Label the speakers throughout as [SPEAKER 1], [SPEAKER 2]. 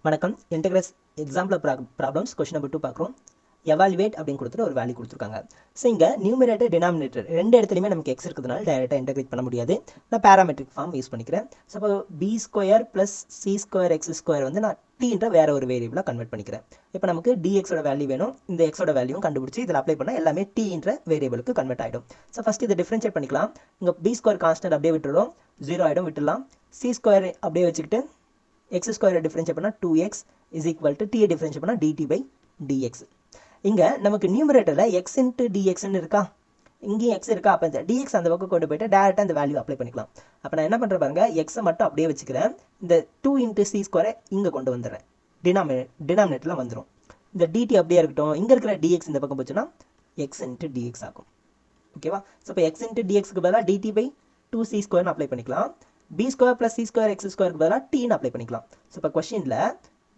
[SPEAKER 1] வணக்கம். Integrals example problems question number 2 பார்க்குறோம். Evaluate அப்படின்னு கொடுத்துட்டு ஒரு வேல்யூ கொடுத்துருக்காங்க. ஸோ இங்கே நியூமரேட்டர் டினாமினேட்டர் ரெண்டு இடத்துலையுமே நமக்கு எக்ஸ் இருக்கிறதுனால டைரெக்டாக இன்டெகிரேட் பண்ண முடியாது. நான் பேராமெட்ரிக் ஃபார்ம் யூஸ் பண்ணிக்கிறேன். ஸோ அப்போ b square plus c square x square வந்து நான் டீன்ற வேற ஒரு வேரியபிளாக கன்வெர்ட் பண்ணிக்கிறேன். இப்போ நமக்கு டிஎக்ஸோட வேல்யூ வேணும். இந்த எக்ஸோட வேல்யூவும் கண்டுபிடிச்சி இதில் அப்ளை பண்ணால் எல்லாமே டீன்ற வேரியபிளுக்கு கன்வெர்ட் ஆகிடும். ஸோ ஃபஸ்ட் இதை டிஃப்ரென்ஷியேட் பண்ணிக்கலாம். இங்கே பி ஸ்கொயர் கான்ஸ்டன்ட் அப்படியே விட்டுடும், 0 ஆகிடும், விட்டுடலாம். சி ஸ்கொயர் அப்படியே வச்சுக்கிட்டு எக்ஸ் ஸ்கொயரை டிஃப்ரென்ஷியேட் பண்ணால் 2x இஸ் ஈக்குவல் டு டியை டிஃப்ரென்ஷியேட் பண்ணால் dt பை dx. இங்கே நமக்கு நியூமரேட்டரில் எக்ஸ் இன்ட்டு டிஎக்ஸ்ன்னு இருக்கா, இங்கேயும் எக்ஸ் இருக்கா. அப்போ இந்த டிஎக்ஸ் அந்த பக்கம் கொண்டு போய்ட்டு டேரெக்டாக இந்த வேல்யூ அப்ளை பண்ணிக்கலாம். அப்போ நான் என்ன பண்ணுறேன் பாருங்க, எக்ஸை மட்டும் அப்படியே வச்சுக்கிறேன். இந்த 2 இன்ட்டு சி ஸ்கொயரை இங்கே கொண்டு வந்துடுறேன், டினாமினேட்டரில் வந்துடும். இந்த dt அப்படியே இருக்கட்டும், இங்கே இருக்கிற dx இந்த பக்கம் போச்சுன்னா எக்ஸ் இன்ட்டு டிஎக்ஸ் ஆகும். ஓகேவா? ஸோ இப்போ எக்ஸ் இன்ட்டு டிஎக்ஸ்க்கு பதிலாக dt பை 2c ஸ்கொயர்னு அப்ளை பண்ணிக்கலாம். B square plus c square x ஸ்கொயருக்கு பதிலாக டீன்னு அப்ளை பண்ணிக்கலாம். ஸோ இப்போ கொஸ்டினில்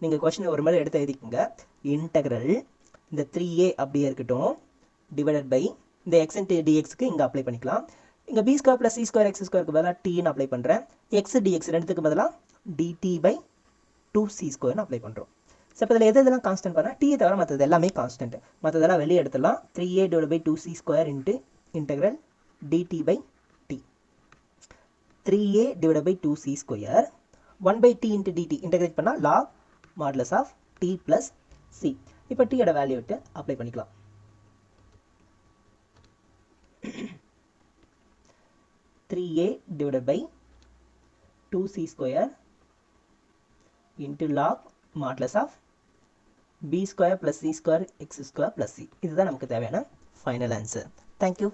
[SPEAKER 1] நீங்கள் கொஸ்டின் ஒரு மாதிரி எடுத்து எழுதிக்கோங்க. இன்டெக்ரல் இந்த 3a அப்படியே இருக்கட்டும் டிவைடட் பை இந்த எக்ஸ் இன்ட்டு டிஎக்ஸுக்கு இங்கே அப்ளை பண்ணிக்கலாம். இங்கே b square plus c square x ஸ்கொயருக்கு பதிலாக டீன்னு அப்ளை பண்ணுறேன். எக்ஸ் டிஎக்ஸ் ரெண்டுத்துக்கு பதிலாக dt பை 2c ஸ்கொயர்னு அப்ளை பண்ணுறோம். ஸோ இப்போ இதில் எதெல்லாம் கான்ஸ்டன்ட் பண்ணால் டீயை தவிர மற்றது எல்லாமே கான்ஸ்டன்ட். மற்றதெல்லாம் வெளியே எடுத்துடலாம். 3a divide by 2c square into integral dt பை 3a divided by 2c square 1 by t into dt integrate பண்ணா log modulus of t plus c. இப்போ t ஓட வேல்யூ விட்டு அப்ளை பண்ணிக்கலாம். 3a divided by 2c square into log modulus of b square plus c square x square plus c. இதுதான் நமக்கு தேவையான final answer. Thank you.